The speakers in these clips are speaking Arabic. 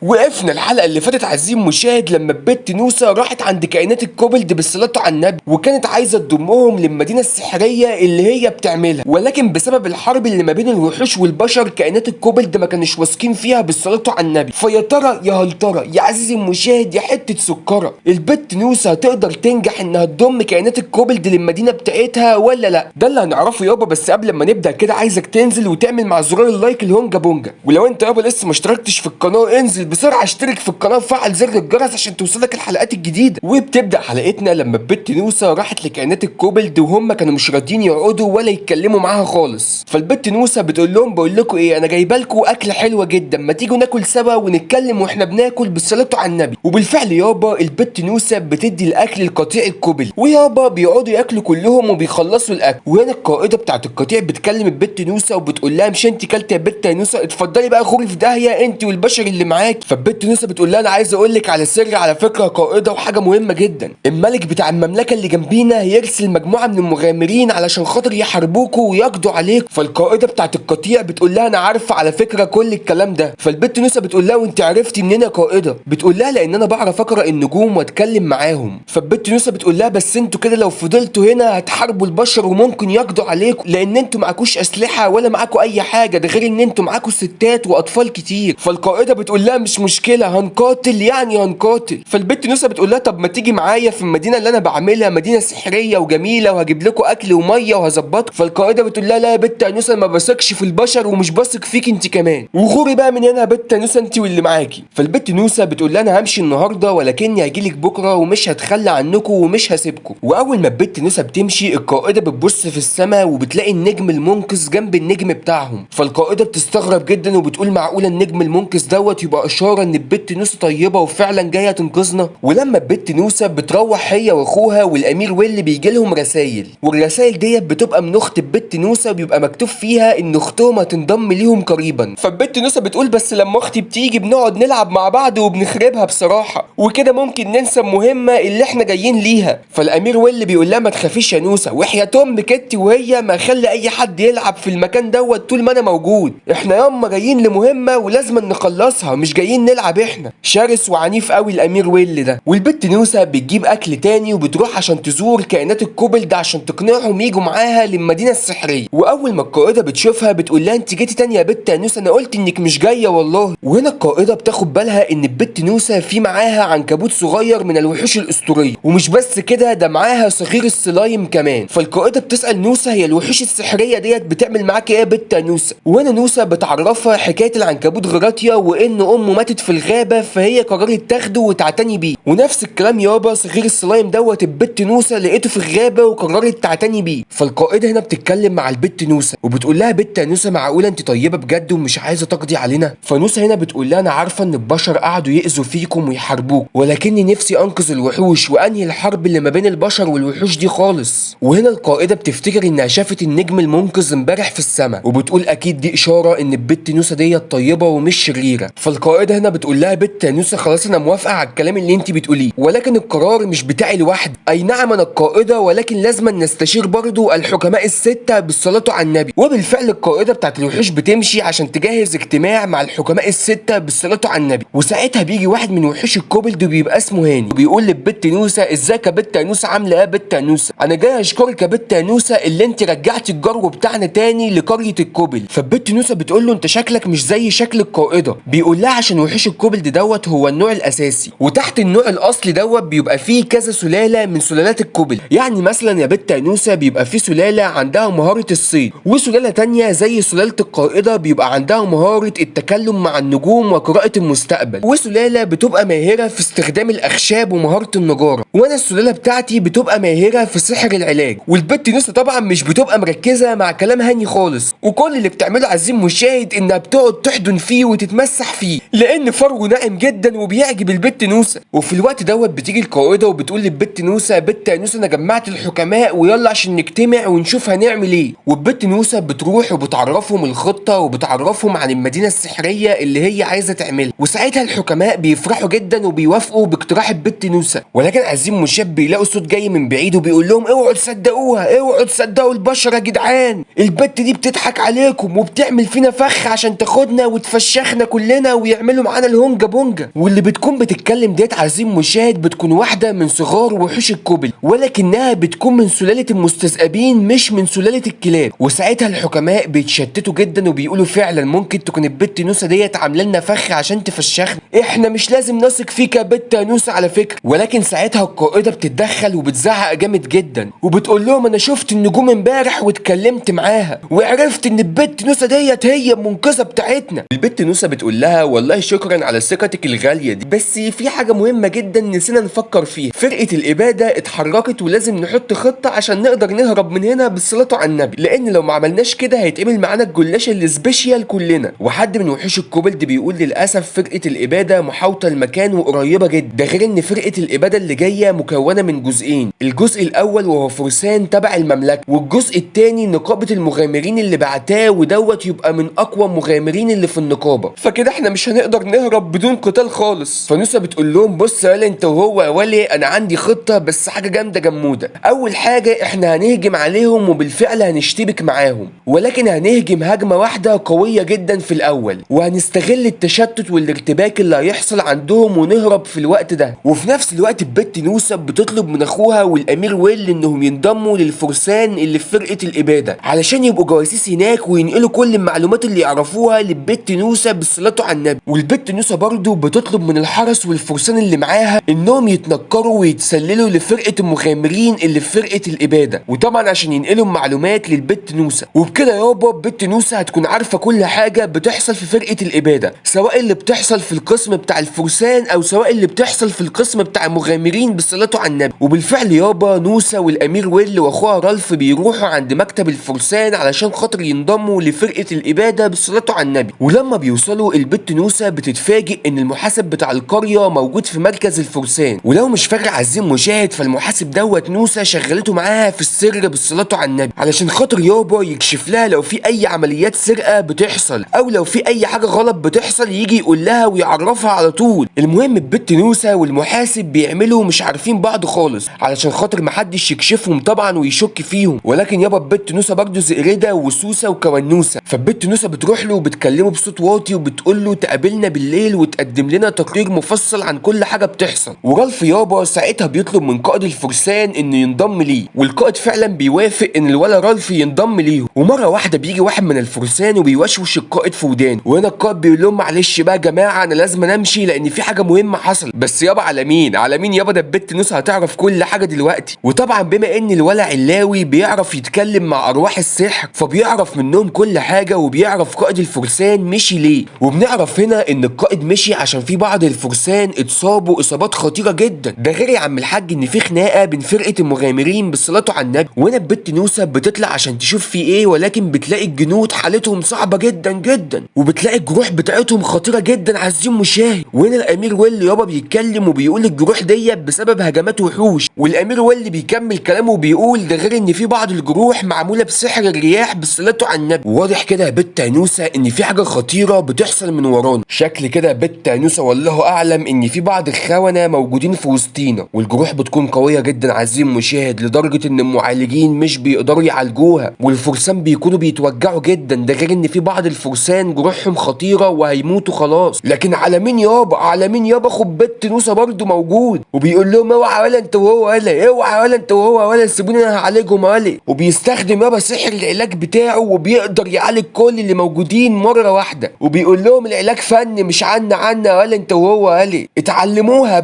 وقفنا الحلقه اللي فاتت عزيزي المشاهد لما البت نوسه راحت عند كائنات الكوبلد بالصلاه على النبي، وكانت عايزه تضمهم للمدينه السحريه اللي هي بتعملها، ولكن بسبب الحرب اللي ما بين الوحوش والبشر كائنات الكوبلد ما كانوش واثقين فيها بالصلاه على النبي. فيا ترى يا هل ترى يا عزيزي المشاهد يا حته سكره، البت نوسه هتقدر تنجح انها تضم كائنات الكوبلد للمدينه بتاعتها ولا لا؟ ده اللي هنعرفه يابا. بس قبل ما نبدا كده عايزك تنزل وتعمل مع زرار اللايك الهونجا بونجا، ولو انت يابا لسه ما اشتركتش في القناه انزل بسرعه اشترك في القناه وفعل زر الجرس عشان توصلك الحلقات الجديده. وبتبدا حلقتنا لما البت نوسه راحت لكائنات الكوبلد وهم كانوا مش راضيين يقعدوا ولا يتكلموا معاها خالص. فالبت نوسه بتقول لهم بقول لكم ايه، انا جايبه لكم اكله حلوه جدا، ما تيجوا ناكل سوا ونتكلم واحنا بناكل بالصلاه على النبي. وبالفعل يابا البت نوسه بتدي الاكل لقطيع الكوبلد، ويابا بيقعدوا ياكلوا كلهم وبيخلصوا الاكل. وهنا القائده بتاعت القطيع بتكلم البت نوسه وبتقول لها مش انت كلت يا بت يا نوسه، اتفضلي بقى خوري في داهيه انت والبشر اللي معاك. فالبت نوسه بتقول لها انا عايز اقول لك على سر على فكره يا قائده وحاجه مهمه جدا، الملك بتاع المملكه اللي جنبينا هيرسل مجموعه من المغامرين علشان خاطر يحاربوكوا ويقضوا عليك. فالقائده بتاعت القطيع بتقول لها انا عارفه على فكره كل الكلام ده. فالبت نوسه بتقول لها وانت عرفتي منين يا قائده؟ بتقول لها لان انا بعرف اقرا النجوم واتكلم معاهم. فالبت نوسه بتقول لها بس انتوا كده لو فضلتوا هنا هتحاربوا البشر وممكن يقضوا عليكم، لان انتوا معاكوش اسلحه ولا معاكوا اي حاجه، ده غير ان انتوا معاكوا ستات واطفال كتير. فالقائده بتقول لها مش مشكله هنقاتل يعني هنقاتل. فالبت نوسه بتقول لها طب ما تيجي معايا في المدينه اللي انا بعملها، مدينه سحريه وجميله وهجيب لكم اكل وميه وهظبطكم. فالقائده بتقول لها لا يا بت نوسه ما بثقش في البشر ومش بثق فيك انت كمان، وغوري بقى من هنا يا بت نوسه انت واللي معاكي. فالبت نوسه بتقول لها انا همشي النهارده ولكني هجيلك بكره ومش هتخلى عنكم ومش هسيبكم. واول ما البت نوسه بتمشي القائده بتبص في السماء وبتلاقي النجم المنقذ جنب النجم بتاعهم. فالقائده بتستغرب جدا وبتقول معقوله النجم المنقذ دوت يبقى اشاره ان البت نوسه طيبه وفعلا جايه تنقذنا. ولما البت نوسه بتروح هي واخوها والامير ويلي بيجي لهم رسايل، والرسايل ديت بتبقى من اخت البت نوسه وبيبقى مكتوب فيها ان اختهم هتنضم ليهم قريبا. فالبت نوسه بتقول بس لما اختي بتيجي بنقعد نلعب مع بعض وبنخربها بصراحه، وكده ممكن ننسى المهمه اللي احنا جايين ليها. فالامير ويلي بيقول لها ما تخافيش يا نوسه، وحياه امك انت وهي ما خلي اي حد يلعب في المكان دوت طول ما انا موجود، احنا ياما جايين لمهمه ولازم نخلصها مش جايين نلعب. احنا شرس وعنيف قوي الامير ويلي ده. والبت نوسه بتجيب اكل تاني وبتروح عشان تزور كائنات الكوبلد عشان تقنعهم يجوا معاها للمدينه السحريه. واول ما القائده بتشوفها بتقول لها انت جيتي تاني يا بت يا نوسه، انا قلت انك مش جايه والله. وهنا القائده بتاخد بالها ان البت نوسه في معاها عنكبوت صغير من الوحوش الاسطوريه، ومش بس كده ده معاها صغير السلايم كمان. فالقائده بتسال نوسه هي الوحوش السحريه ديت بتعمل معاك ايه يا بت يا نوسه؟ وهنا نوسه بتعرفها حكايه العنكبوت غراتيا وان امه ماتت في الغابه فهي قررت تاخده وتعتني بيه. ونفس الكلام يابا صغير السلايم دوت البت نوسه لقيته في الغابه وقررت تعتني بيه. فالقائده هنا بتتكلم مع البت نوسه وبتقول لها بت يا نوسه معقوله انت طيبه بجد ومش عايزه تقضي علينا؟ فنوسه هنا بتقول لها انا عارفه ان البشر قعدوا يأذوا فيكم ويحاربوك، ولكني نفسي انقذ الوحوش وانهي الحرب اللي ما بين البشر والوحوش دي خالص. وهنا القائده بتفتكر انها شافت النجم المنقذ امبارح في السماء وبتقول اكيد دي اشاره ان البت نوسه ديت طيبه ومش شريره. فالقائده هنا بتقول لها بت يا نوسه خلاص انا موافقه على الكلام اللي انت بتقوليه، ولكن القرار مش بتاعي لوحدي. اي نعم انا القائده ولكن لازم نستشير برضو الحكماء السته بالصلاه على النبي. وبالفعل القائده بتاعت الوحوش بتمشي عشان تجهز اجتماع مع الحكماء السته بالصلاه على النبي. وساعتها بيجي واحد من وحوش الكوبلد وبيبقى اسمه هاني وبيقول للبت نوسه ازيك يا بت يا نوسه، عامله ايه يا بت يا نوسه؟ انا جاي اشكرك يا بت يا نوسه اللي انت رجعتي الجرو بتاعنا تاني لقريه الكوبلد. فالبت نوسه بتقول له انت شكلك مش زي شكل القائده. بيقول لها عشان وحوش الكوبلد دوت هو النوع الاساسي، وتحت النوع الاصلي دوت بيبقى فيه كذا سلاله من سلالات الكوبلد. يعني مثلا يا بت يا نوسه بيبقى فيه سلاله عندها مهاره الصيد، وسلاله تانيه زي سلاله القائده بيبقى عندها مهاره التكلم مع النجوم وقراءه المستقبل، وسلاله بتبقى ماهره في استخدام الاخشاب ومهاره النجاره. وانا السلاله بتاعتي بتبقى ماهره في سحر العلاج. والبت نوسه طبعا مش بتبقى مركزه مع كلام هاني خالص، وكل اللي بتعمله عزيزي المشاهد انها بتقعد تحضن فيه وتتمسح فيه لان فرو ناعم جدا وبيعجب البت نوسه. وفي الوقت دوت بتيجي القائده وبتقول للبت نوسه بت يا نوسه انا جمعت الحكماء ويلا عشان نجتمع ونشوف هنعمل ايه. والبت نوسه بتروح وبتعرفهم الخطه وبتعرفهم عن المدينه السحريه اللي هي عايزه تعملها. وساعتها الحكماء بيفرحوا جدا وبيوافقوا باقتراح البت نوسه، ولكن عزيزي المشاهد بيلاقوا صوت جاي من بعيد وبيقول لهم اوعوا تصدقوها، اوعوا تصدقوا البشر يا جدعان، البت دي بتضحك عليكم وبتعمل فينا فخ عشان تاخدنا وتفشخنا كلنا ويعمل يعملوا معانا الهونجا بونجا. واللي بتكون بتتكلم ديت عزيزي المشاهد بتكون واحده من صغار وحوش الكوبل، ولكنها بتكون من سلاله المستذئبين مش من سلاله الكلاب. وساعتها الحكماء بيتشتتوا جدا وبيقولوا فعلا ممكن تكون البت نوسه ديت عامله لنا فخ عشان تفشخنا، احنا مش لازم نثق فيك يا بت نوسه على فكره. ولكن ساعتها القائده بتتدخل وبتزعق جامد جدا وبتقول لهم انا شفت النجوم امبارح واتكلمت معاها وعرفت ان البت نوسه ديت هي المنقذه بتاعتنا. البت نوسه بتقول لها والله شكرا على ثقتك الغاليه دي، بس في حاجه مهمه جدا نسينا نفكر فيها. فرقه الاباده اتحركت ولازم نحط خطه عشان نقدر نهرب من هنا بالصلاه على النبي، لان لو ما عملناش كده هيتقبل معانا الجلاش السبيشيال كلنا. وحد من وحوش الكوبلد بيقول للاسف فرقه الاباده محاوطه المكان وقريبه جدا، ده غير ان فرقه الاباده اللي جايه مكونه من جزئين، الجزء الاول وهو فرسان تبع المملكه، والجزء الثاني نقابه المغامرين اللي بعتاه ودوت يبقى من اقوى مغامرين اللي في النقابه، فكده احنا مش هنقدر نهرب بدون قتال خالص. فنوسه بتقول لهم بص يا ولي انت وهو يا ولي انا عندي خطه بس حاجه جامده جموده. اول حاجه احنا هنهجم عليهم وبالفعل هنشتبك معاهم، ولكن هنهجم هجمه واحده قويه جدا في الاول، وهنستغل التشتت والارتباك اللي هيحصل عندهم ونهرب في الوقت ده. وفي نفس الوقت البت نوسه بتطلب من اخوها والامير ويل انهم ينضموا للفرسان اللي في فرقه الاباده علشان يبقوا جواسيس هناك وينقلوا كل المعلومات اللي يعرفوها للبت نوسه بالصلاه على النبي. والبت نوسه برضو بتطلب من الحرس والفرسان اللي معاها انهم يتنكروا ويتسللوا لفرقه المغامرين اللي في فرقه الاباده، وطبعا عشان ينقلوا معلومات للبت نوسه. وبكده يابا بت نوسه هتكون عارفه كل حاجه بتحصل في فرقه الاباده، سواء اللي بتحصل في القسم بتاع الفرسان او سواء اللي بتحصل في القسم بتاع المغامرين بالصلاه على النبي. وبالفعل يابا نوسه والامير ويل واخوها رالف بيروحوا عند مكتب الفرسان علشان خاطر ينضموا لفرقه الاباده بالصلاه على النبي. ولما بيوصلوا البت نوسه بتتفاجئ ان المحاسب بتاع القريه موجود في مركز الفرسان، ولو مش فاكر عزيزي المشاهد فالمحاسب دوت نوسه شغلته معاها في السر بالصلاه على النبي علشان خاطر يابا يكشف لها لو في اي عمليات سرقه بتحصل او لو في اي حاجه غلط بتحصل يجي يقول لها ويعرفها على طول. المهم البت نوسه والمحاسب بيعملوا مش عارفين بعض خالص علشان خاطر محدش يكشفهم طبعا ويشك فيهم، ولكن يابا البت نوسه برضه زئرده وسوسه وكونوسه. فالبت نوسه بتروح له وبتكلمه بصوت واطي وبتقول له تقابلنا بالليل وتقدم لنا تقرير مفصل عن كل حاجه بتحصل. ورالف يابا ساعتها بيطلب من قائد الفرسان انه ينضم ليه، والقائد فعلا بيوافق ان الولا رالف ينضم ليه. ومره واحده بيجي واحد من الفرسان وبيوشوش القائد في ودانه، وهنا القائد بيقول لهم معلش بقى يا جماعه انا لازم امشي لان في حاجه مهمه حصلت. بس يابا على مين على مين يابا، ده البت نوسه هتعرف كل حاجه دلوقتي. وطبعا بما ان الولا علاوي بيعرف يتكلم مع ارواح السحر فبيعرف منهم كل حاجه وبيعرف قائد الفرسان مشي ليه. وبنعرف هنا ان القائد مشي عشان في بعض الفرسان اتصابوا اصابات خطيره جدا، ده غير يا عم الحاج ان في خناقه بين فرقه المغامرين بالصلاه على النبي. وهنا البت نوسه بتطلع عشان تشوف في ايه، ولكن بتلاقي الجنود حالتهم صعبه جدا جدا وبتلاقي الجروح بتاعتهم خطيره جدا عزيزي المشاهد. وهنا الامير ويل يابا بيتكلم وبيقول الجروح ديت بسبب هجمات وحوش، والامير ويل بيكمل كلامه وبيقول ده غير ان في بعض الجروح معموله بسحر الرياح بالصلاه على النبي. واضح كده يا بت نوسه ان في حاجه خطيره بتحصل من ورانا، شكل كده يا بت نوسه والله اعلم ان في بعض الخونه موجودين في وسطينا، والجروح بتكون قويه جدا عزيزي المشاهد لدرجه ان المعالجين مش بيقدروا يعالجوها، والفرسان بيكونوا بيتوجعوا جدا، ده غير ان في بعض الفرسان جروحهم خطيره وهيموتوا خلاص. لكن على مين يابا على مين يابا خد بت نوسه برضه موجود وبيقول لهم اوعى ولا انت وهو ولا اوعى ولا انت وهو ولا سيبوني انا هعالجهم ولا، وبيستخدم يابا سحر العلاج بتاعه وبيقدر يعالج كل اللي موجودين مره واحده، وبيقول لهم العلاج فن مش عنا ولا انت وهو ولا اتعلموها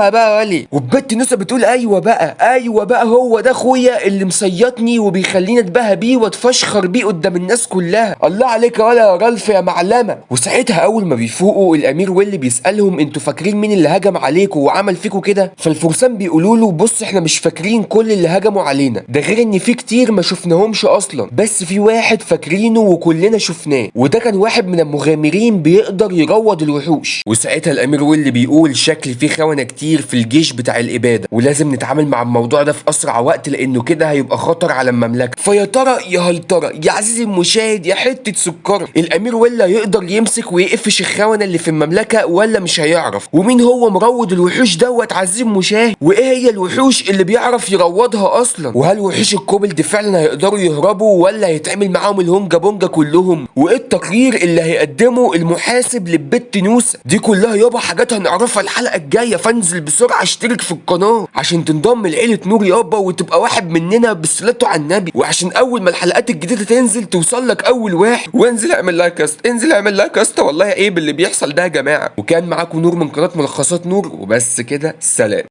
بقى ولا. والبت نوسه بتقول ايوه بقى هو ده اخويا اللي مصيطني وبيخليني اتباهى بيه واتفشخر بيه قدام الناس كلها، الله عليك ولا يا رالف يا معلمه. وساعتها اول ما بيفوقوا الامير ويلي بيسالهم انتوا فاكرين مين اللي هجم عليكم وعمل فيكم كده؟ فالفرسان بيقولوا له بص احنا مش فاكرين كل اللي هجموا علينا، ده غير ان في كتير ما شفناهمش اصلا، بس في واحد فاكرينه وكلنا شفناه، وده كان واحد من المغامرين بيقدر يروض الوحوش. وساعتها الامير ويلي بيقول شكل في خونه كتير في الجيش بتاع الاباده ولازم نتعامل مع الموضوع ده في اسرع وقت لانه كده هيبقى خطر على المملكه. فيا ترى يا هل ترى يا عزيزي المشاهد يا حته سكر، الامير ويلي هيقدر يمسك ويقفش الخونه اللي في المملكه ولا مش هيعرف؟ ومين هو مروض الوحوش دوت عزيزي المشاهد؟ وايه هي الوحوش اللي بيعرف يروضها اصلا؟ وهل وحوش الكوبلد فعلا هيقدروا يهربوا ولا هيتعمل معاهم الهونجا بونجا كلهم؟ وايه التقرير اللي هيقدمه المحاسب للبت نوسة. دي كلها يابا حاجات هنعرفها الحلقة الجاية، فانزل بسرعة اشترك في القناة عشان تنضم لعيلة نور يابا وتبقى واحد مننا بالصلاة على النبي، وعشان اول ما الحلقات الجديدة تنزل توصل لك اول واحد. وانزل اعمل لايك يا اسطى، انزل اعمل لايك يا اسطى، والله عيب اللي بيحصل ده يا جماعة. وكان معاكم نور من قناة ملخصات نور، وبس كده، سلام.